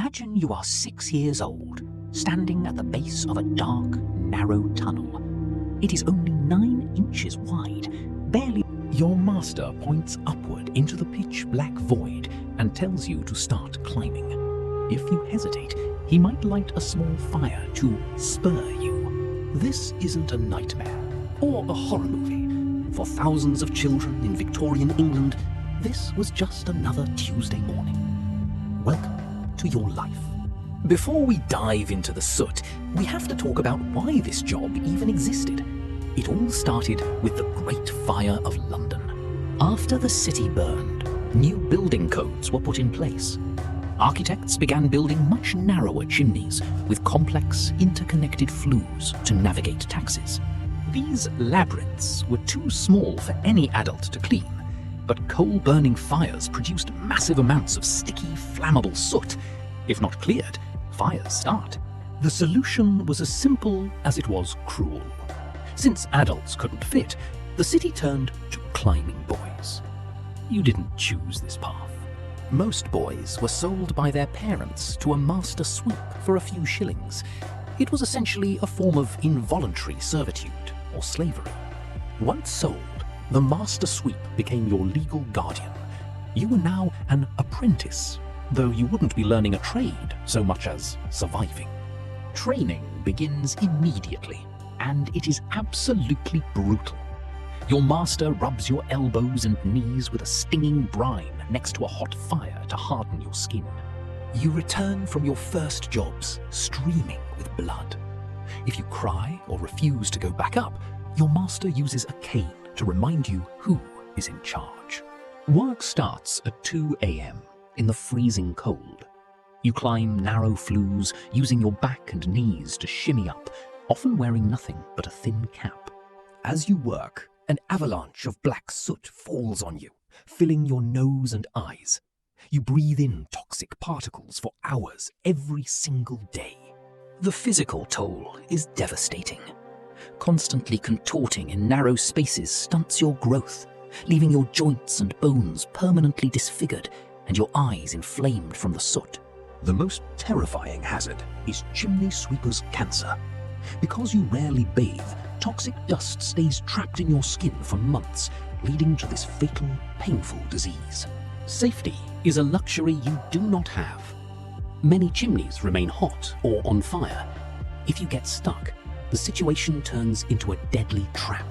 Imagine you are 6 years old, standing at the base of a dark, narrow tunnel. It is only 9 inches wide, barely. Your master points upward into the pitch-black void and tells you to start climbing. If you hesitate, he might light a small fire to spur you. This isn't a nightmare or a horror movie. For thousands of children in Victorian England, this was just another Tuesday morning. Welcome to your life. Before we dive into the soot, we have to talk about why this job even existed. It all started with the Great Fire of London. After the city burned, new building codes were put in place. Architects began building much narrower chimneys with complex, interconnected flues to navigate taxis. These labyrinths were too small for any adult to clean, but coal-burning fires produced massive amounts of sticky, flammable soot. If not cleared, fires start. The solution was as simple as it was cruel. Since adults couldn't fit, the city turned to climbing boys. You didn't choose this path. Most boys were sold by their parents to a master sweep for a few shillings. It was essentially a form of involuntary servitude or slavery. Once sold, the master sweep became your legal guardian. You were now an apprentice, though you wouldn't be learning a trade so much as surviving. Training begins immediately, and it is absolutely brutal. Your master rubs your elbows and knees with a stinging brine next to a hot fire to harden your skin. You return from your first jobs streaming with blood. If you cry or refuse to go back up, your master uses a cane to remind you who is in charge. Work starts at 2 a.m. in the freezing cold. You climb narrow flues, using your back and knees to shimmy up, often wearing nothing but a thin cap. As you work, an avalanche of black soot falls on you, filling your nose and eyes. You breathe in toxic particles for hours every single day. The physical toll is devastating. Constantly contorting in narrow spaces stunts your growth, leaving your joints and bones permanently disfigured and your eyes inflamed from the soot. The most terrifying hazard is chimney sweepers' cancer. Because you rarely bathe, toxic dust stays trapped in your skin for months, leading to this fatal, painful disease. Safety is a luxury you do not have. Many chimneys remain hot or on fire. If you get stuck, the situation turns into a deadly trap.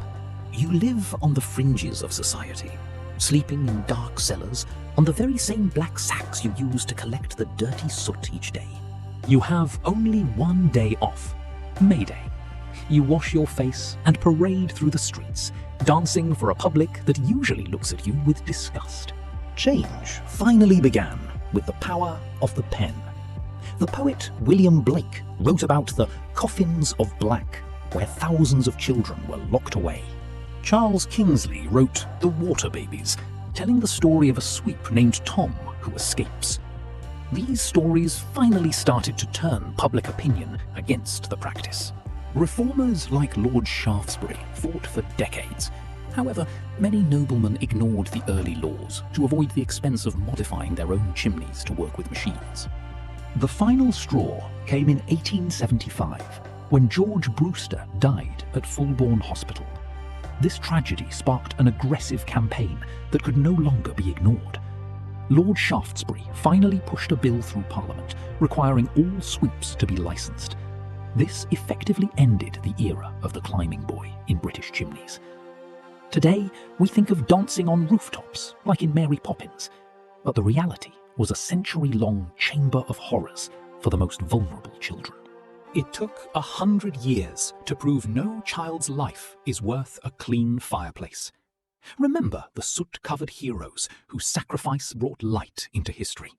You live on the fringes of society, sleeping in dark cellars on the very same black sacks you use to collect the dirty soot each day. You have only one day off, May Day. You wash your face and parade through the streets, dancing for a public that usually looks at you with disgust. Change finally began with the power of the pen. The poet William Blake wrote about the coffins of black, where thousands of children were locked away. Charles Kingsley wrote The Water Babies, telling the story of a sweep named Tom who escapes. These stories finally started to turn public opinion against the practice. Reformers like Lord Shaftesbury fought for decades. However, many noblemen ignored the early laws to avoid the expense of modifying their own chimneys to work with machines. The final straw came in 1875, when George Brewster died at Fulbourn Hospital. This tragedy sparked an aggressive campaign that could no longer be ignored. Lord Shaftesbury finally pushed a bill through Parliament requiring all sweeps to be licensed. This effectively ended the era of the climbing boy in British chimneys. Today, we think of dancing on rooftops, like in Mary Poppins, but the reality was a century-long chamber of horrors for the most vulnerable children. It took 100 years to prove no child's life is worth a clean fireplace. Remember the soot-covered heroes whose sacrifice brought light into history.